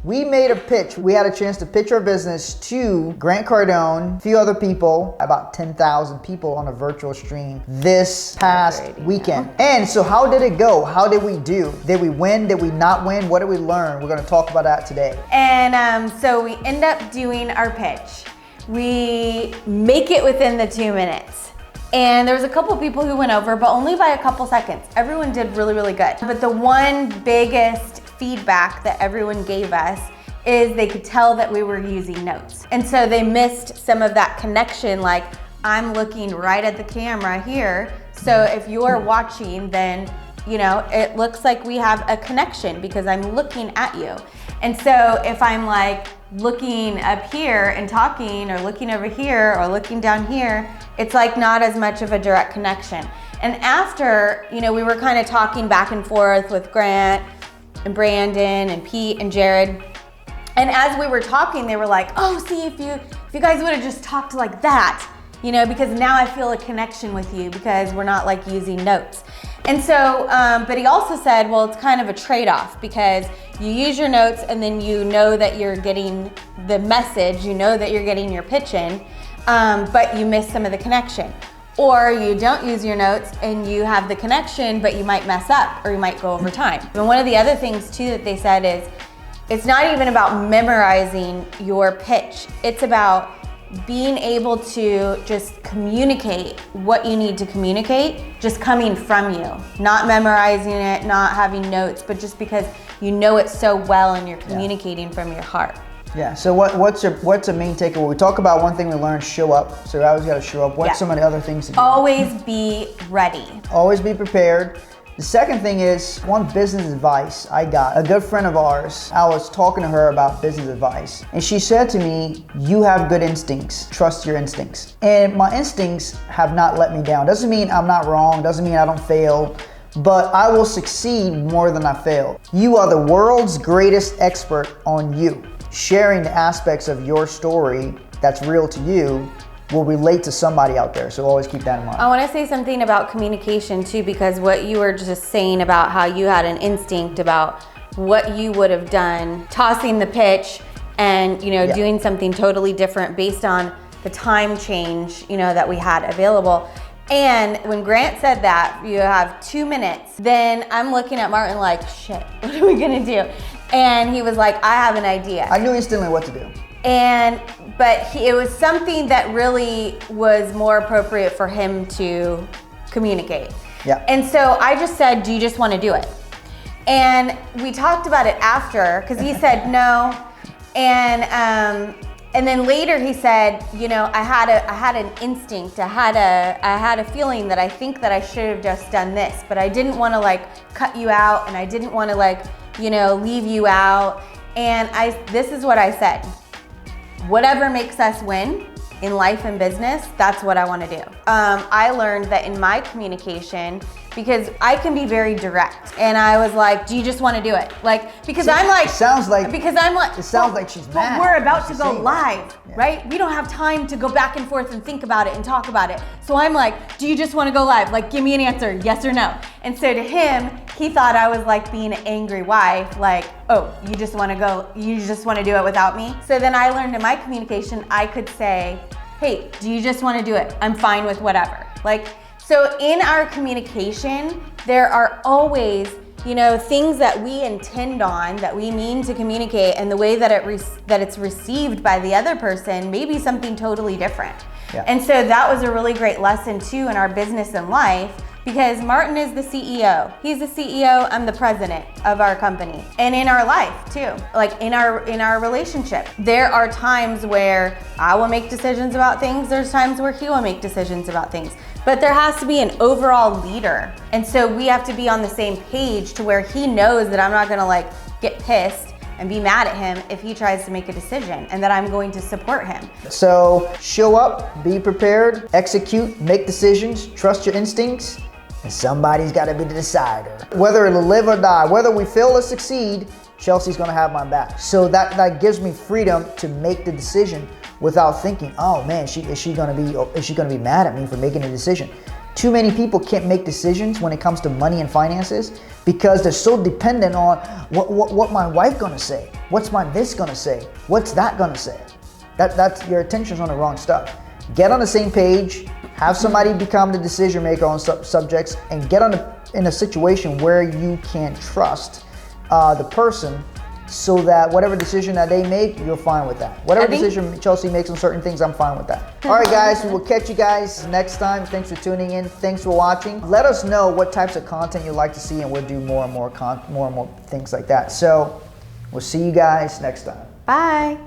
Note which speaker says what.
Speaker 1: We made a pitch. We had a chance to pitch our business to Grant Cardone, a few other people, about 10,000 people on a virtual stream this past weekend. And so how did it go? How did we do? Did we win? Did we not win? What did we learn? We're gonna talk about that today.
Speaker 2: And so we end up doing our pitch. We make it within the 2 minutes. And there was a couple people who went over, but only by a couple seconds. Everyone did really, really good. But the one biggest feedback that everyone gave us is they could tell that we were using notes. And so they missed some of that connection, like I'm looking right at the camera here. So if you're watching, then it looks like we have a connection because I'm looking at you. And so if I'm like looking up here and talking, or looking over here or looking down here, it's like not as much of a direct connection. And after, we were kind of talking back and forth with Grant and Brandon and Pete and Jared. And as we were talking, they were like, oh, see, if you guys would have just talked like that, because now I feel a connection with you because we're not like using notes. And so, but he also said, well, it's kind of a trade-off because you use your notes and then you know that you're getting the message, that you're getting your pitch in, but you miss some of the connection. Or you don't use your notes and you have the connection, but you might mess up or you might go over time. And one of the other things too that they said is, it's not even about memorizing your pitch. It's about being able to just communicate what you need to communicate, just coming from you. Not memorizing it, not having notes, but just because you know it so well and you're communicating from your heart.
Speaker 1: Yeah, so what's a main takeaway? We talk about one thing we learned, show up. So we always gotta show up. What's some of the other things to do?
Speaker 2: Always be ready.
Speaker 1: Always be prepared. The second thing is one business advice I got. A good friend of ours, I was talking to her about business advice. And she said to me, you have good instincts, trust your instincts. And my instincts have not let me down. Doesn't mean I'm not wrong, doesn't mean I don't fail, but I will succeed more than I fail. You are the world's greatest expert on you. Sharing the aspects of your story that's real to you will relate to somebody out there. So always keep that in mind.
Speaker 2: I want to say something about communication too, because what you were just saying about how you had an instinct about what you would have done, tossing the pitch and doing something totally different based on the time change that we had available. And when Grant said that you have 2 minutes, then I'm looking at Martin like, shit, what are we gonna do? And he was like, I have an idea.
Speaker 1: I knew instantly what to do.
Speaker 2: But it was something that really was more appropriate for him to communicate.
Speaker 1: Yeah.
Speaker 2: And so I just said, do you just want to do it? And we talked about it after, because he said no. And then later he said, I had an instinct, I had a feeling that I think that I should have just done this, but I didn't want to like cut you out, and I didn't want to like, leave you out. And this is what I said. Whatever makes us win in life and business, that's what I want to do. I learned that in my communication, because I can be very direct, and I was like, do you just want to do it? Because it sounds like she's mad. We're about to go live, right? We don't have time to go back and forth and think about it and talk about it. So I'm like, do you just want to go live? Like, give me an answer, yes or no. And so to him, he thought I was like being an angry wife, like, oh, you just want to do it without me? So then I learned in my communication, I could say, hey, do you just want to do it? I'm fine with whatever. So in our communication, there are always, things that we intend on, that we mean to communicate, and the way that it's received by the other person may be something totally different.
Speaker 1: Yeah.
Speaker 2: And so that was a really great lesson too in our business and life, because Martin is the CEO. He's the CEO, I'm the president of our company. And in our life too, like in our relationship, there are times where I will make decisions about things, there's times where he will make decisions about things. But there has to be an overall leader. And so we have to be on the same page to where he knows that I'm not gonna like get pissed and be mad at him if he tries to make a decision, and that I'm going to support him.
Speaker 1: So show up, be prepared, execute, make decisions, trust your instincts, and somebody's gotta be the decider. Whether it'll live or die, whether we fail or succeed, Chelsea's gonna have my back. So that gives me freedom to make the decision without thinking, oh man, is she gonna be mad at me for making a decision? Too many people can't make decisions when it comes to money and finances because they're so dependent on what my wife gonna say, what's my this gonna say, what's that gonna say. That's your attention's on the wrong stuff. Get on the same page, have somebody become the decision maker on subjects, and get in a situation where you can trust the person, so that whatever decision that they make, you're fine with that. Whatever decision Chelsea makes on certain things, I'm fine with that. All right, guys, we will catch you guys next time. Thanks for tuning in. Thanks for watching. Let us know what types of content you'd like to see, and we'll do more and more things like that. So we'll see you guys next time.
Speaker 2: Bye.